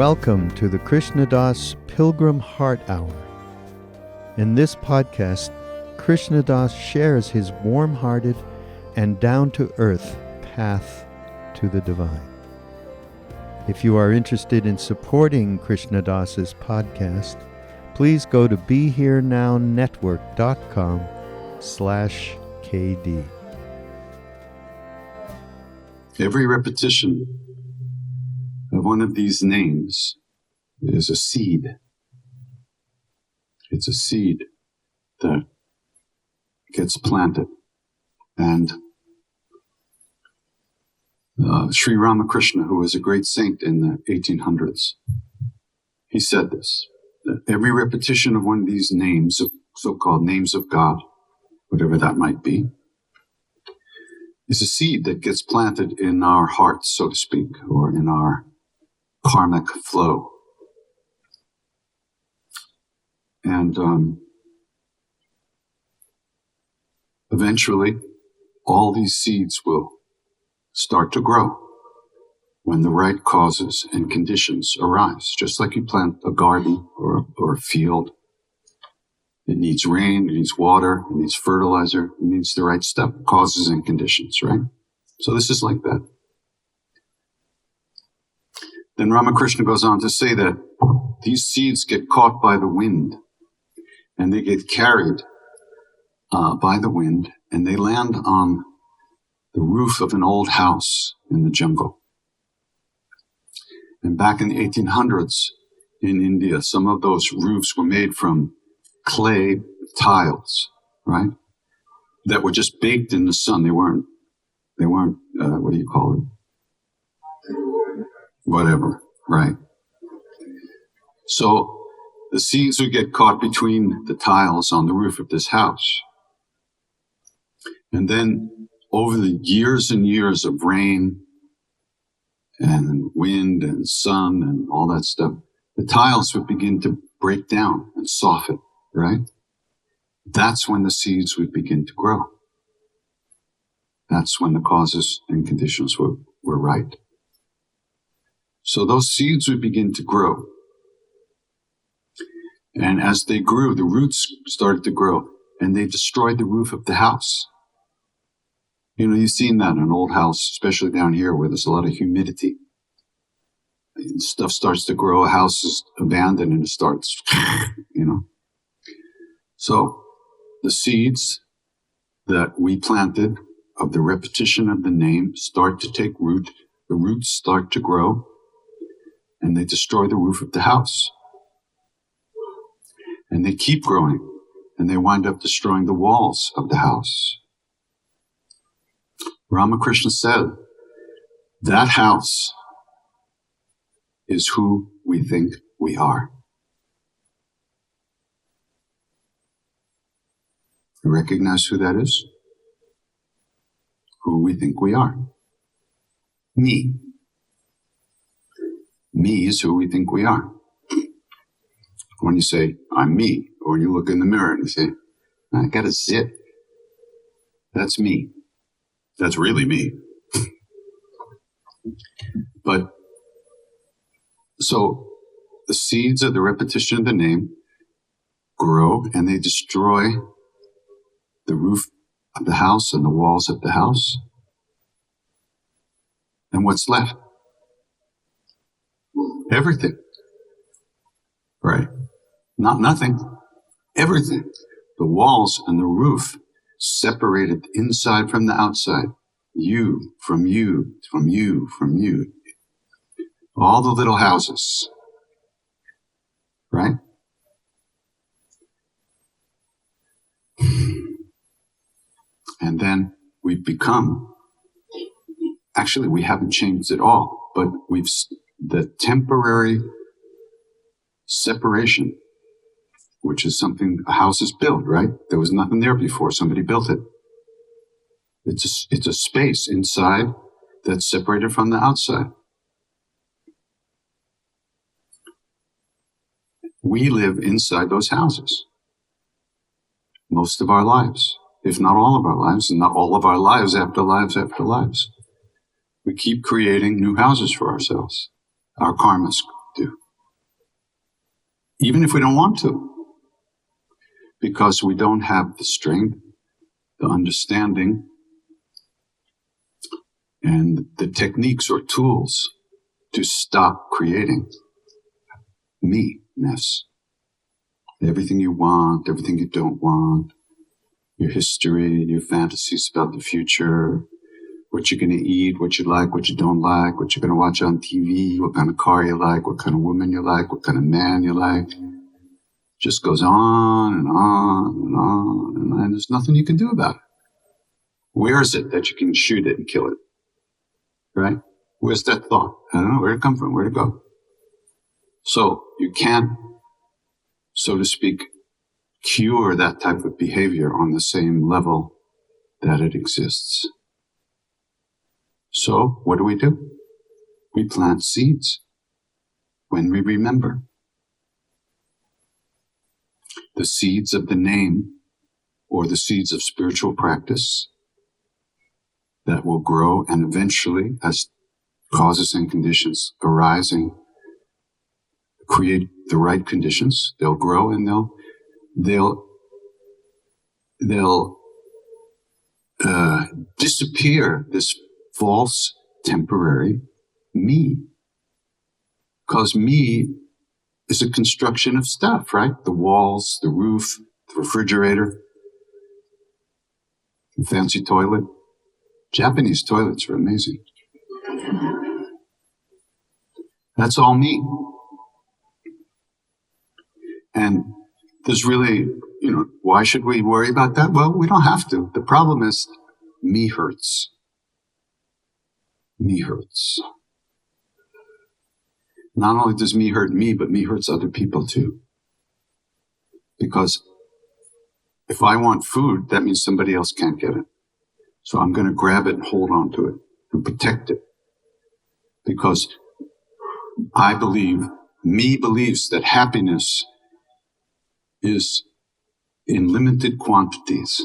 Welcome to the Krishna Das Pilgrim Heart Hour. In this podcast, Krishna Das shares his warm-hearted and down-to-earth path to the divine. If you are interested in supporting Krishna Das's podcast, please go to BeHereNowNetwork.com/KD. Every repetition of one of these names is a seed. It's a seed that gets planted. And Sri Ramakrishna, who was a great saint in the 1800s, he said this, that every repetition of one of these names, of so-called names of God, whatever that might be, is a seed that gets planted in our hearts, so to speak, or in our karmic flow. And eventually, all these seeds will start to grow when the right causes and conditions arise. Just like you plant a garden or a field. It needs rain, it needs water, it needs fertilizer, it needs the right stuff, causes and conditions, right? So this is like that. Then Ramakrishna goes on to say that these seeds get caught by the wind, and they get carried by the wind, and they land on the roof of an old house in the jungle. And back in the 1800s in India, some of those roofs were made from clay tiles, right? That were just baked in the sun. They weren't, what do you call it? Whatever, right? So the seeds would get caught between the tiles on the roof of this house. And then over the years and years of rain and wind and sun and all that stuff, the tiles would begin to break down and soften, right? That's when the seeds would begin to grow. That's when the causes and conditions were right. So those seeds would begin to grow. And as they grew, the roots started to grow, and they destroyed the roof of the house. You know, you've seen that in an old house, especially down here where there's a lot of humidity. And stuff starts to grow, a house is abandoned, and it starts, you know. So the seeds that we planted of the repetition of the name start to take root, the roots start to grow, and they destroy the roof of the house. And they keep growing, and they wind up destroying the walls of the house. Ramakrishna said, that house is who we think we are. You recognize who that is? Who we think we are. Me. Me is who we think we are. When you say, I'm me, or when you look in the mirror and you say, I got a zit. That's me. That's really me. But, so, the seeds of the repetition of the name grow and they destroy the roof of the house and the walls of the house. And what's left? Everything. Right. Not nothing. Everything. The walls and the roof separated inside from the outside. You from you, from you, from you. All the little houses. Right? And then we've become, actually we haven't changed at all, but the temporary separation, which is something a house is built, right? There was nothing there before. Somebody built it. It's a space inside that's separated from the outside. We live inside those houses most of our lives, if not all of our lives, and not all of our lives after lives after lives. We keep creating new houses for ourselves. Our karmas do. Even if we don't want to. Because we don't have the strength, the understanding, and the techniques or tools to stop creating me-ness. Everything you want, everything you don't want, your history, your fantasies about the future, what you're going to eat, what you like, what you don't like, what you're going to watch on TV, what kind of car you like, what kind of woman you like, what kind of man you like. Just goes on and on and on and on, and there's nothing you can do about it. Where is it that you can shoot it and kill it? Right? Where's that thought? I don't know. Where'd it come from? Where'd it go? So you can't, so to speak, cure that type of behavior on the same level that it exists. So what do? We plant seeds when we remember. The seeds of the name or the seeds of spiritual practice that will grow, and eventually, as causes and conditions arising create the right conditions, they'll grow and they'll disappear this false temporary me. Because me is a construction of stuff, right? The walls, the roof, the refrigerator, the fancy toilet. Japanese toilets are amazing. That's all me. And there's really, why should we worry about that? Well, we don't have to. The problem is me hurts. Me hurts. Not only does me hurt me, but me hurts other people too. Because if I want food, that means somebody else can't get it. So I'm going to grab it and hold on to it and protect it. Because I believe, me believes that happiness is in limited quantities.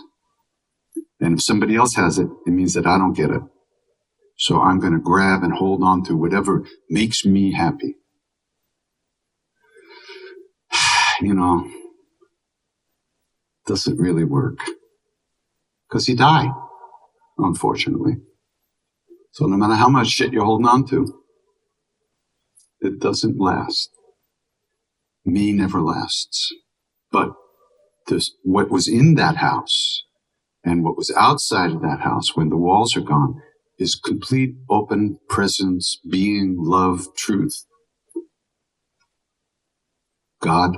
And if somebody else has it, it means that I don't get it. So I'm going to grab and hold on to whatever makes me happy. Doesn't really work. Because you die, unfortunately. So no matter how much shit you're holding on to, it doesn't last. Me never lasts. But what was in that house and what was outside of that house when the walls are gone is complete open presence, being, love, truth. God,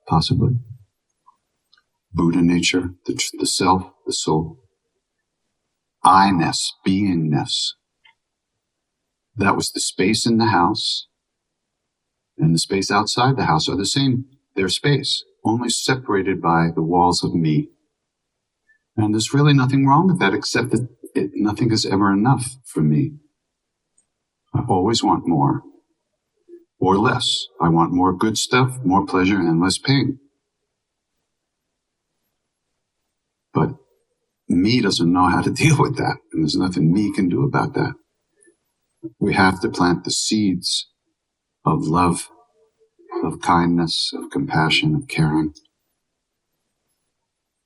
possibly. Buddha nature, the self, the soul. I-ness, being-ness. That was the space in the house, and the space outside the house are the same. They're space, only separated by the walls of me. And there's really nothing wrong with that, except that nothing is ever enough for me. I always want more or less. I want more good stuff, more pleasure, and less pain. But me doesn't know how to deal with that, and there's nothing me can do about that. We have to plant the seeds of love, of kindness, of compassion, of caring,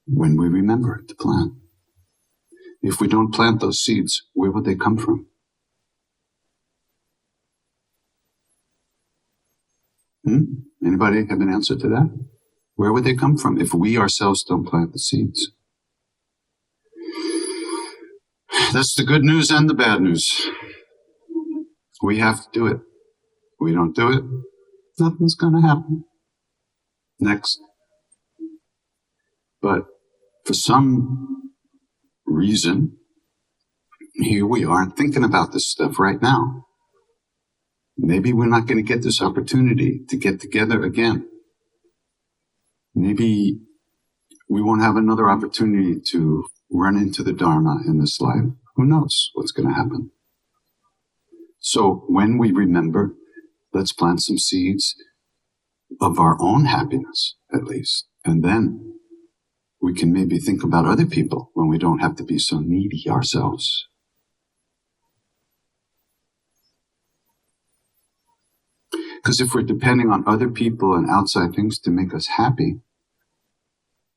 when we remember to plant. If we don't plant those seeds, where would they come from? Anybody have an answer to that? Where would they come from if we ourselves don't plant the seeds? That's the good news and the bad news. We have to do it. If we don't do it, nothing's going to happen. Next. But for some reason, here we are thinking about this stuff right now. Maybe we're not going to get this opportunity to get together again. Maybe we won't have another opportunity to run into the Dharma in this life. Who knows what's going to happen? So when we remember, let's plant some seeds of our own happiness, at least. And then we can maybe think about other people when we don't have to be so needy ourselves. Because if we're depending on other people and outside things to make us happy,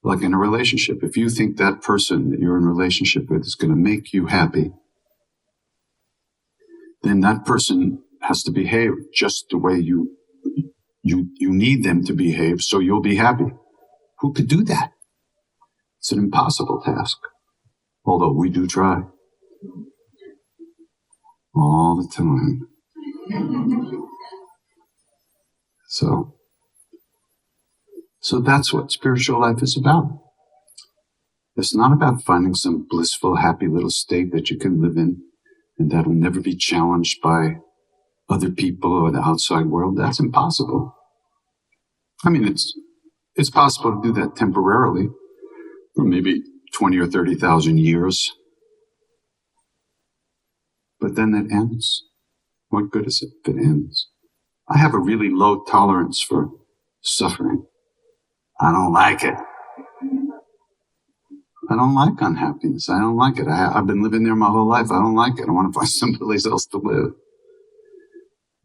like in a relationship, if you think that person that you're in a relationship with is going to make you happy, then that person has to behave just the way you need them to behave so you'll be happy. Who could do that? It's an impossible task, although we do try all the time. So that's what spiritual life is about. It's not about finding some blissful, happy little state that you can live in and that'll never be challenged by other people or the outside world. That's impossible. I mean, it's possible to do that temporarily for maybe 20 or 30,000 years. But then it ends. What good is it if it ends? I have a really low tolerance for suffering. I don't like it. I don't like unhappiness. I don't like it. I've been living there my whole life. I don't like it. I want to find someplace else to live.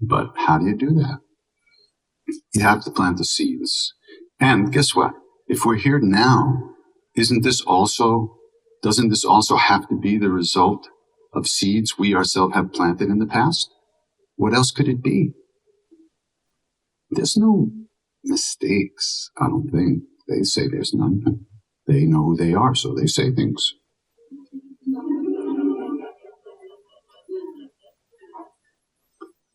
But how do you do that? You have to plant the seeds. And guess what? If we're here now, doesn't this also have to be the result of seeds we ourselves have planted in the past? What else could it be? There's no mistakes, I don't think. They say there's none. They know who they are, so they say things.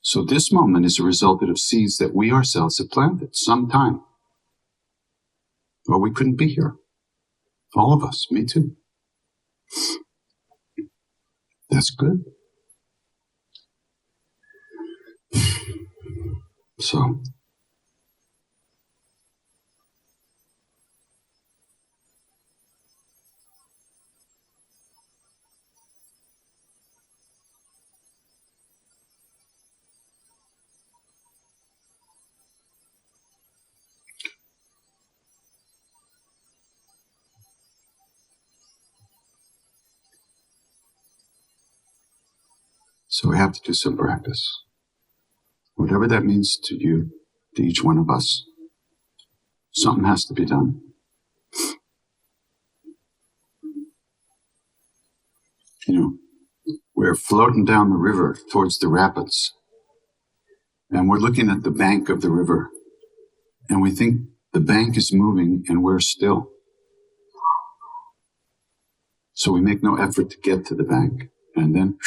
So this moment is a result of seeds that we ourselves have planted sometime. Or we couldn't be here. All of us, me too. That's good. So we have to do some practice. Whatever that means to you, to each one of us, something has to be done. We're floating down the river towards the rapids, and we're looking at the bank of the river, and we think the bank is moving and we're still. So we make no effort to get to the bank, and then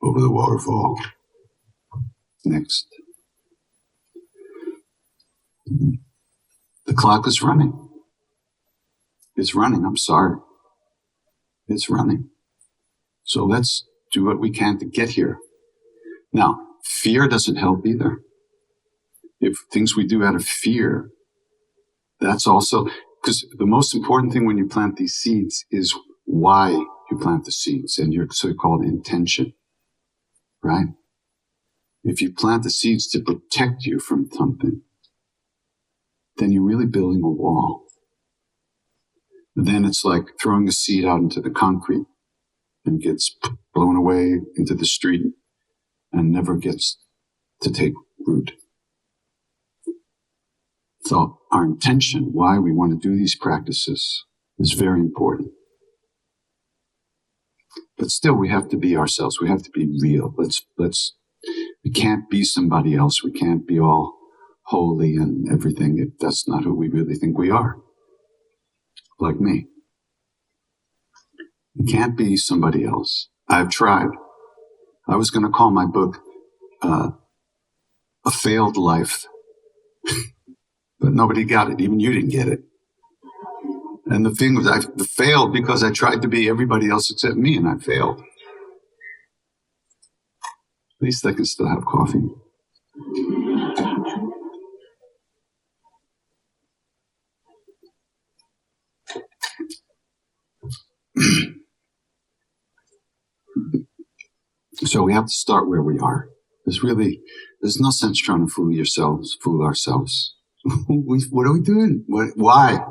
over the waterfall. Next. The clock is running. It's running, I'm sorry. It's running. So let's do what we can to get here. Now, fear doesn't help either. If things we do out of fear, that's also, because the most important thing when you plant these seeds is why you plant the seeds and your so-called intention, right? If you plant the seeds to protect you from something, then you're really building a wall. Then it's like throwing a seed out into the concrete and gets blown away into the street and never gets to take root. So our intention, why we want to do these practices, is very important. But still, we have to be ourselves. We have to be real. We can't be somebody else. We can't be all holy and everything if that's not who we really think we are. Like me. You can't be somebody else. I've tried. I was going to call my book A Failed Life. But nobody got it. Even you didn't get it. And the thing was, I failed because I tried to be everybody else except me, and I failed. At least I can still have coffee. So we have to start where we are. There's no sense trying to fool ourselves. What are we doing? Why?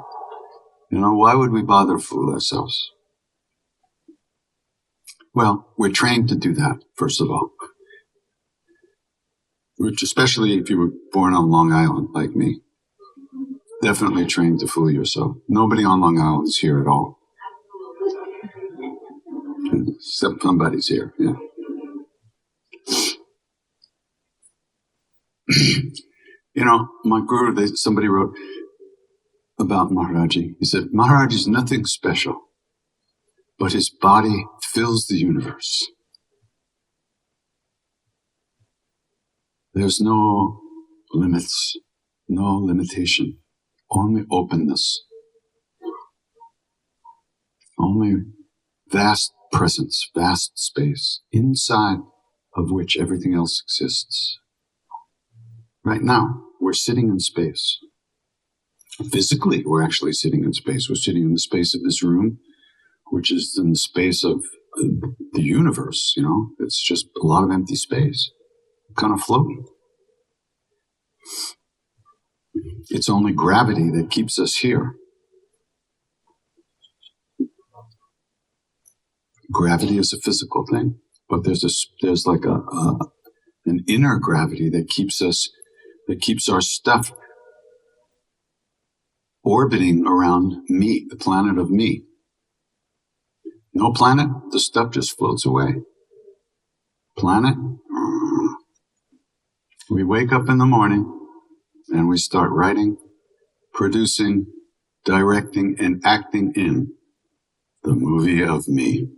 Why would we bother fool ourselves? Well, we're trained to do that, first of all. which especially if you were born on Long Island like me, definitely trained to fool yourself. Nobody on Long Island is here at all. Except somebody's here, yeah. You know, my guru, somebody wrote about Maharaji. He said, Maharaj is nothing special, but his body fills the universe. There's no limits, no limitation, only openness, only vast presence, vast space, inside of which everything else exists. Right now, we're sitting in space. Physically, we're actually sitting in space. We're sitting in the space of this room, which is in the space of the universe, you know. It's just a lot of empty space, kind of floating. It's only gravity that keeps us here. Gravity is a physical thing, but there's like an inner gravity that keeps our stuff orbiting around me, the planet of me. No planet, the stuff just floats away. Planet, we wake up in the morning and we start writing, producing, directing, and acting in the movie of me.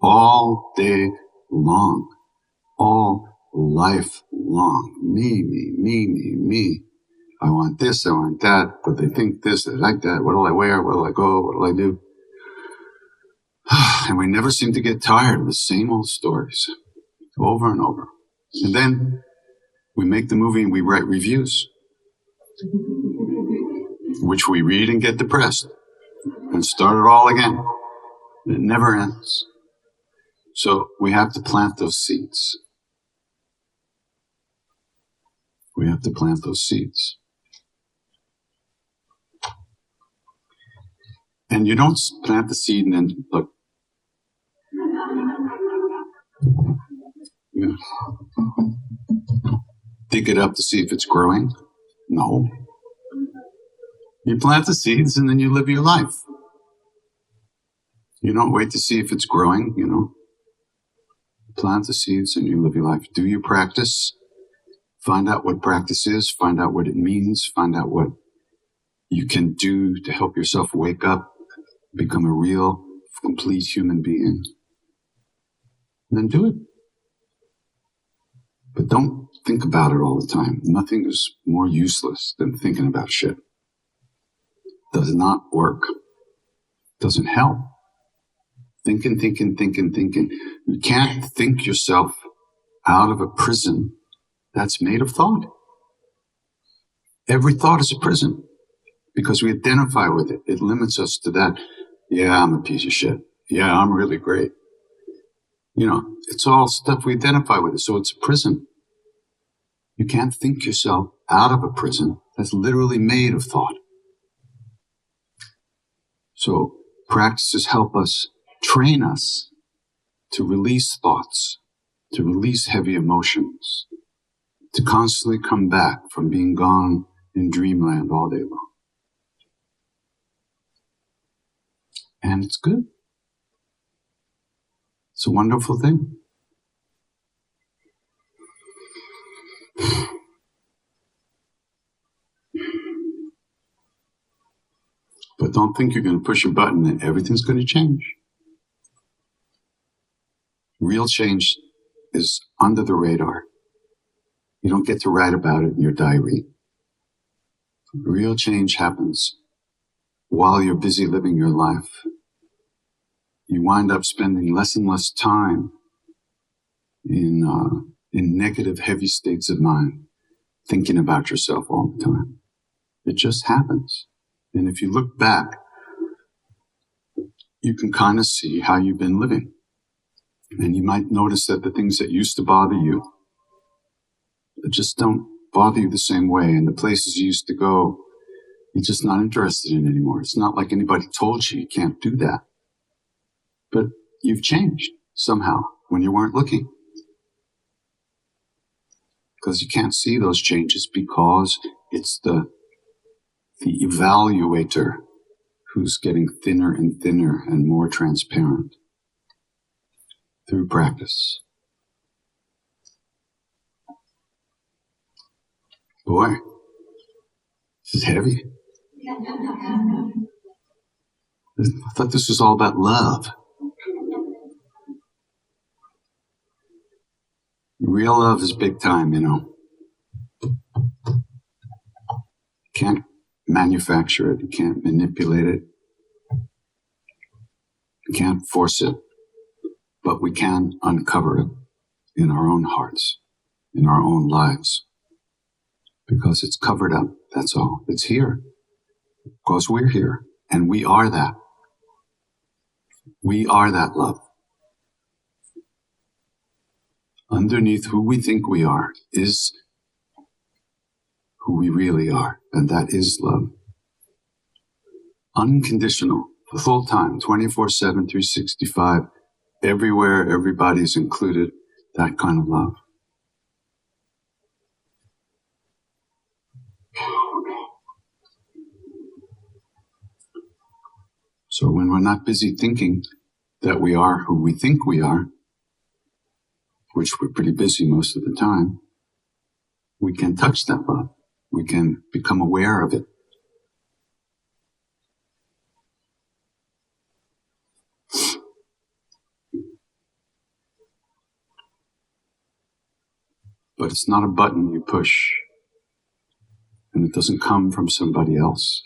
All day long, all life long. Me. I want this, I want that, but they think this, they like that. What'll I wear? What'll I go? What'll I do? And we never seem to get tired of the same old stories over and over. And then we make the movie and we write reviews, which we read and get depressed and start it all again. It never ends. So we have to plant those seeds. We have to plant those seeds. And you don't plant the seed and then look. You dig it up to see if it's growing. No. You plant the seeds and then you live your life. You don't wait to see if it's growing, you know. Plant the seeds and you live your life. Do your practice. Find out what practice is. Find out what it means. Find out what you can do to help yourself wake up, become a real, complete human being. And then do it. But don't think about it all the time. Nothing is more useless than thinking about shit. Does not work. Doesn't help. Thinking. You can't think yourself out of a prison that's made of thought. Every thought is a prison because we identify with it. It limits us to that. Yeah, I'm a piece of shit. Yeah, I'm really great. You know, it's all stuff we identify with. So it's a prison. You can't think yourself out of a prison that's literally made of thought. So practices help us, train us to release thoughts, to release heavy emotions, to constantly come back from being gone in dreamland all day long. And it's good. It's a wonderful thing. But don't think you're going to push a button and everything's going to change. Real change is under the radar. You don't get to write about it in your diary. Real change happens while you're busy living your life. You wind up spending less and less time in negative, heavy states of mind, thinking about yourself all the time. It just happens. And if you look back, you can kind of see how you've been living. And you might notice that the things that used to bother you just don't bother you the same way. And the places you used to go, you're just not interested in anymore. It's not like anybody told you can't do that. But you've changed somehow when you weren't looking. because you can't see those changes because it's the evaluator who's getting thinner and thinner and more transparent through practice. Boy, this is heavy. I thought this was all about love. Real love is big time, you know. You can't manufacture it. You can't manipulate it. You can't force it. But we can uncover it in our own hearts, in our own lives. Because it's covered up, that's all. It's here. Because we're here. And we are that. We are that love. Underneath who we think we are is who we really are. And that is love. Unconditional. The full time. 24/7, 365. Everywhere, everybody's included. That kind of love. So when we're not busy thinking that we are who we think we are, which we're pretty busy most of the time, we can touch that love. We can become aware of it. But it's not a button you push, and it doesn't come from somebody else.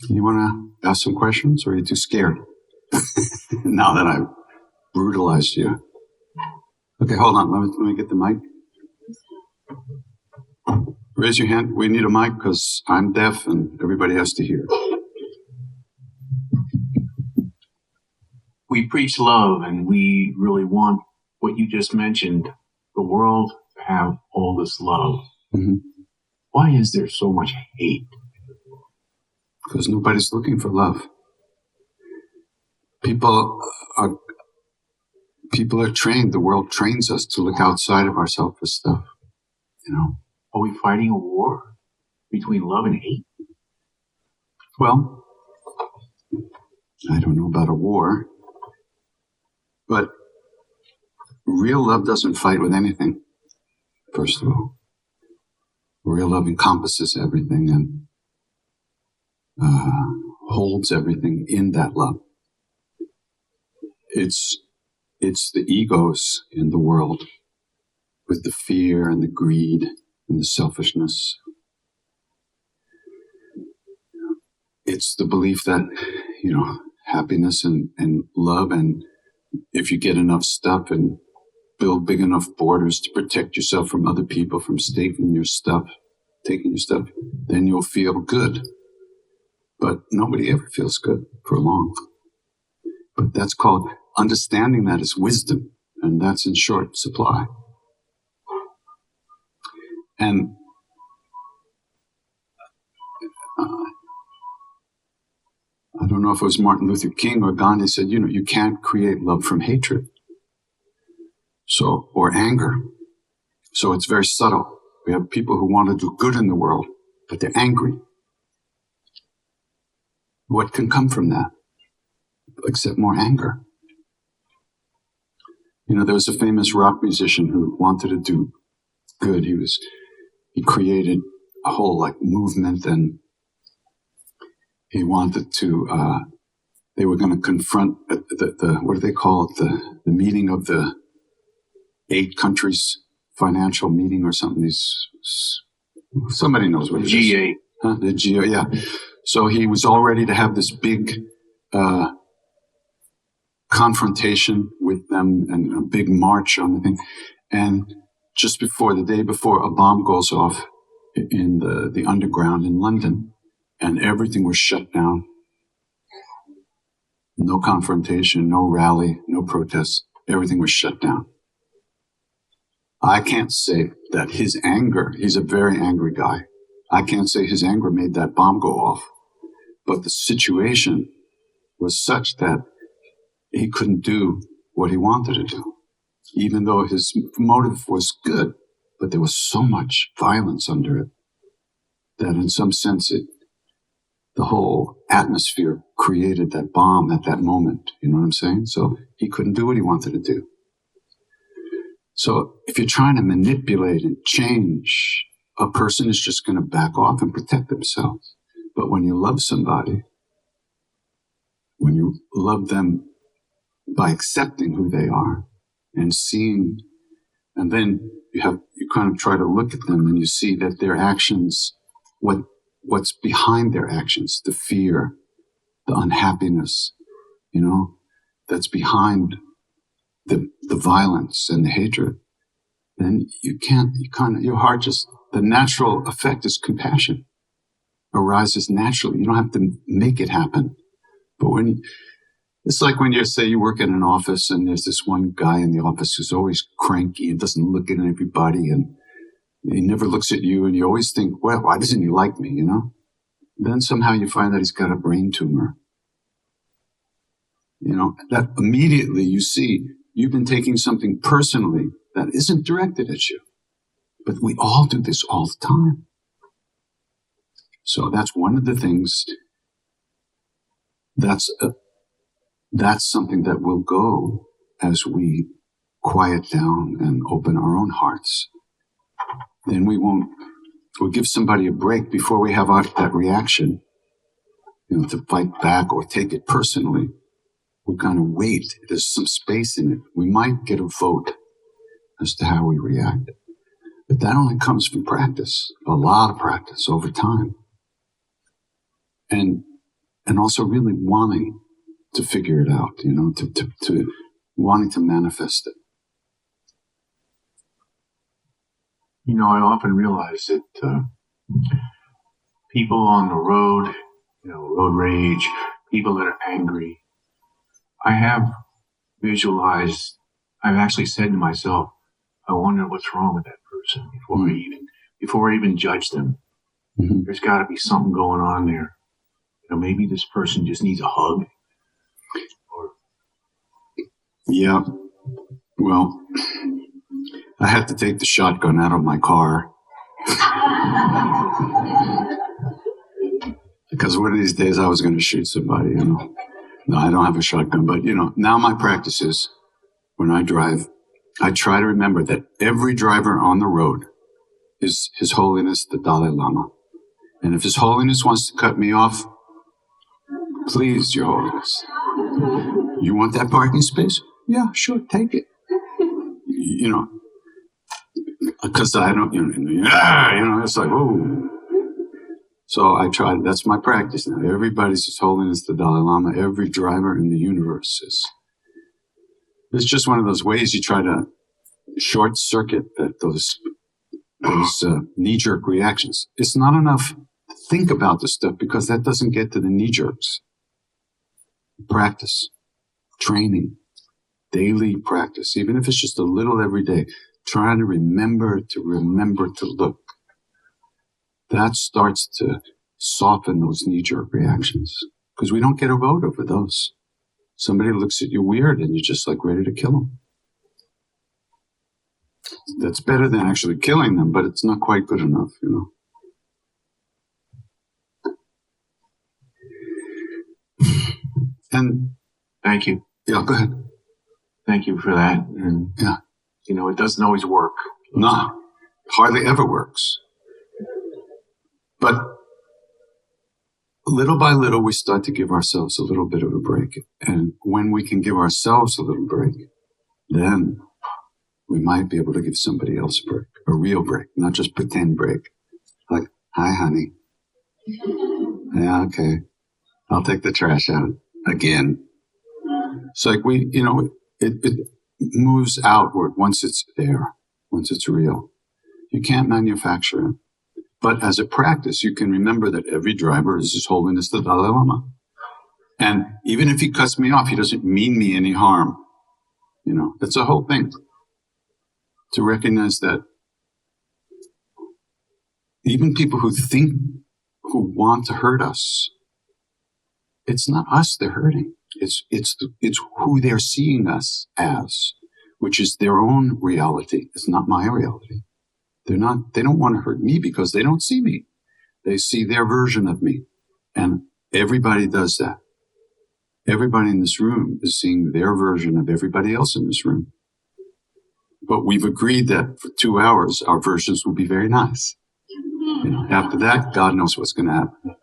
You want to ask some questions, or are you too scared? Now that I've brutalized you. Okay, hold on. Let me get the mic. Raise your hand. We need a mic because I'm deaf and everybody has to hear. We preach love, and we really want what you just mentioned, the world to have all this love. Mm-hmm. Why is there so much hate? Because nobody's looking for love. People are trained. The world trains us to look outside of ourselves for stuff. You know. Are we fighting a war between love and hate? Well, I don't know about a war, but real love doesn't fight with anything, first of all. Real love encompasses everything and holds everything in that love. It's the egos in the world with the fear and the greed and the selfishness. It's the belief that, happiness and love, and if you get enough stuff and build big enough borders to protect yourself from other people from taking your stuff, then you'll feel good. But nobody ever feels good for long. But that's called understanding that is wisdom, and that's in short supply. And I don't know if it was Martin Luther King or Gandhi said, you can't create love from hatred. Or anger. So it's very subtle. We have people who want to do good in the world, but they're angry. What can come from that? Except more anger. There was a famous rock musician who wanted to do good. He created a whole movement, and he wanted to, they were going to confront the what do they call it? The meeting of the 8 countries financial meeting or something. Somebody knows what it is. GA. Huh? The GA, yeah. So he was all ready to have this big confrontation with them and a big march on the thing. And just the day before, a bomb goes off in the underground in London, and everything was shut down. No confrontation, no rally, no protest. Everything was shut down. I can't say that his anger, he's a very angry guy. I can't say his anger made that bomb go off. But the situation was such that he couldn't do what he wanted to do, even though his motive was good. But there was so much violence under it that in some sense the whole atmosphere created that bomb at that moment. You know what I'm saying? So he couldn't do what he wanted to do. So if you're trying to manipulate and change, a person is just going to back off and protect themselves. But when you love somebody, when you love them by accepting who they are and seeing, and then you kind of try to look at them and you see that their actions, what's behind their actions, the fear, the unhappiness, that's behind the violence and the hatred, then your heart just, the natural effect is compassion, arises naturally. You don't have to make it happen. But it's like when you work in an office and there's this one guy in the office who's always cranky and doesn't look at everybody and he never looks at you and you always think, well, why doesn't he like me, Then somehow you find that he's got a brain tumor. That immediately you see you've been taking something personally that isn't directed at you. But we all do this all the time. So that's one of the things, that's something that will go as we quiet down and open our own hearts. Then we'll give somebody a break before we have that reaction, to fight back or take it personally. We kind of wait. There's some space in it. We might get a vote as to how we react. But that only comes from practice, a lot of practice over time. And also really wanting to figure it out, to wanting to manifest it. I often realize that people on the road, road rage, people that are angry, I have visualized, I've actually said to myself, I wonder what's wrong with that person before I even judge them. Mm-hmm. There's got to be something going on there. Maybe this person just needs a hug. Yeah. Well, I had to take the shotgun out of my car. Because one of these days I was going to shoot somebody, No, I don't have a shotgun, but, now my practice is when I drive, I try to remember that every driver on the road is His Holiness the Dalai Lama. And if His Holiness wants to cut me off, please, Your Holiness. You want that parking space? Yeah, sure, take it. Because I don't, it's like, oh. So I try, that's my practice now. Everybody's His Holiness the Dalai Lama. Every driver in the universe is. It's just one of those ways you try to short circuit those knee-jerk reactions. It's not enough to think about this stuff because that doesn't get to the knee-jerks. Practice, training, daily practice, even if it's just a little every day, trying to remember to look. That starts to soften those knee-jerk reactions because we don't get a vote over those. Somebody looks at you weird and you're just like ready to kill them. That's better than actually killing them, but it's not quite good enough, And thank you. Yeah, go ahead. Thank you for that. And yeah, it doesn't always work. No, hardly ever works. But little by little, we start to give ourselves a little bit of a break. And when we can give ourselves a little break, then we might be able to give somebody else a break, a real break, not just pretend break. Like, hi, honey. Yeah, okay. I'll take the trash out again. It's like it moves outward once it's there, once it's real. You can't manufacture it. But as a practice, you can remember that every driver is His Holiness the Dalai Lama. And even if he cuts me off, he doesn't mean me any harm. That's the whole thing. to recognize that even people who want to hurt us, it's not us they're hurting. It's who they're seeing us as, which is their own reality. It's not my reality. They don't want to hurt me because they don't see me. They see their version of me. And everybody does that. Everybody in this room is seeing their version of everybody else in this room. But we've agreed that for 2 hours, our versions will be very nice. After that, God knows what's going to happen.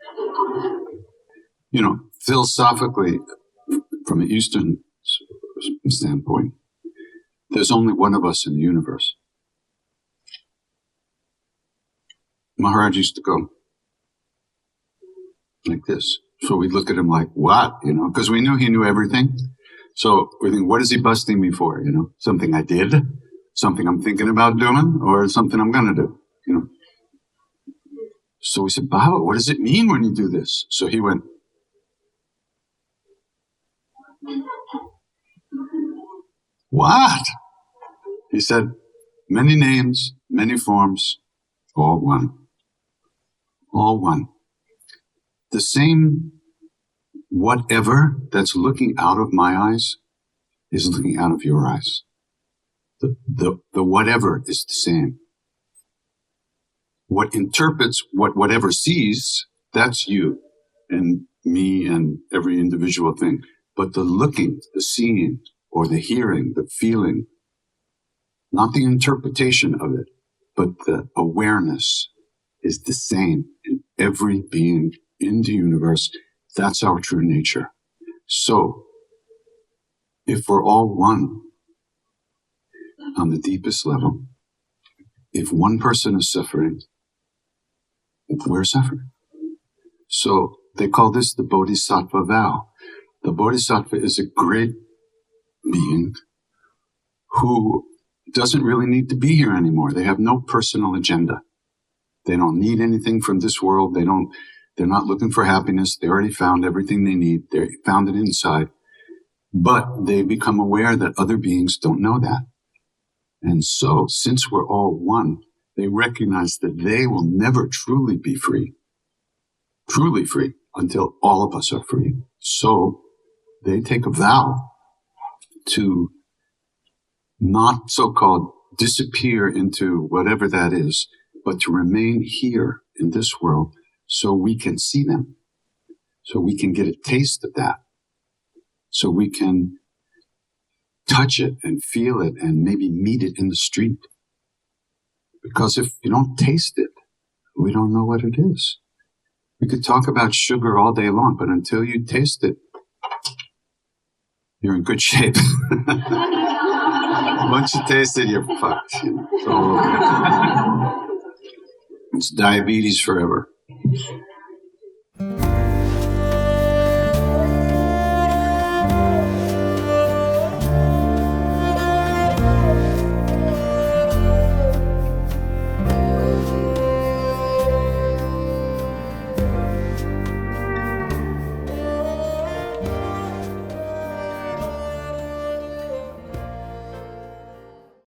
Philosophically, from an Eastern standpoint, there's only one of us in the universe. Maharaj used to go like this. So we'd look at him like, what? Because we knew he knew everything. So we think, what is he busting me for? Something I did, something I'm thinking about doing, or something I'm going to do, So we said, Baba, what does it mean when you do this? So he went, what? He said, many names, many forms, all one. All one. The same whatever that's looking out of my eyes is looking out of your eyes. The whatever is the same. What interprets whatever sees, that's you and me and every individual thing. But the looking, the seeing, or the hearing, the feeling, not the interpretation of it, but the awareness is the same in every being in the universe. That's our true nature. So, if we're all one on the deepest level, if one person is suffering, we're suffering. So, they call this the Bodhisattva vow. The Bodhisattva is a great being who doesn't really need to be here anymore. They have no personal agenda. They don't need anything from this world. They're not looking for happiness. They already found everything they need. They found it inside. But they become aware that other beings don't know that. And so, since we're all one, they recognize that they will never truly be free, until all of us are free. So, they take a vow to not so-called disappear into whatever that is, but to remain here in this world so we can see them, so we can get a taste of that, so we can touch it and feel it and maybe meet it in the street. Because if you don't taste it, we don't know what it is. We could talk about sugar all day long, but until you taste it, you're in good shape. Once you taste it, you're fucked. It's all over. It's diabetes forever.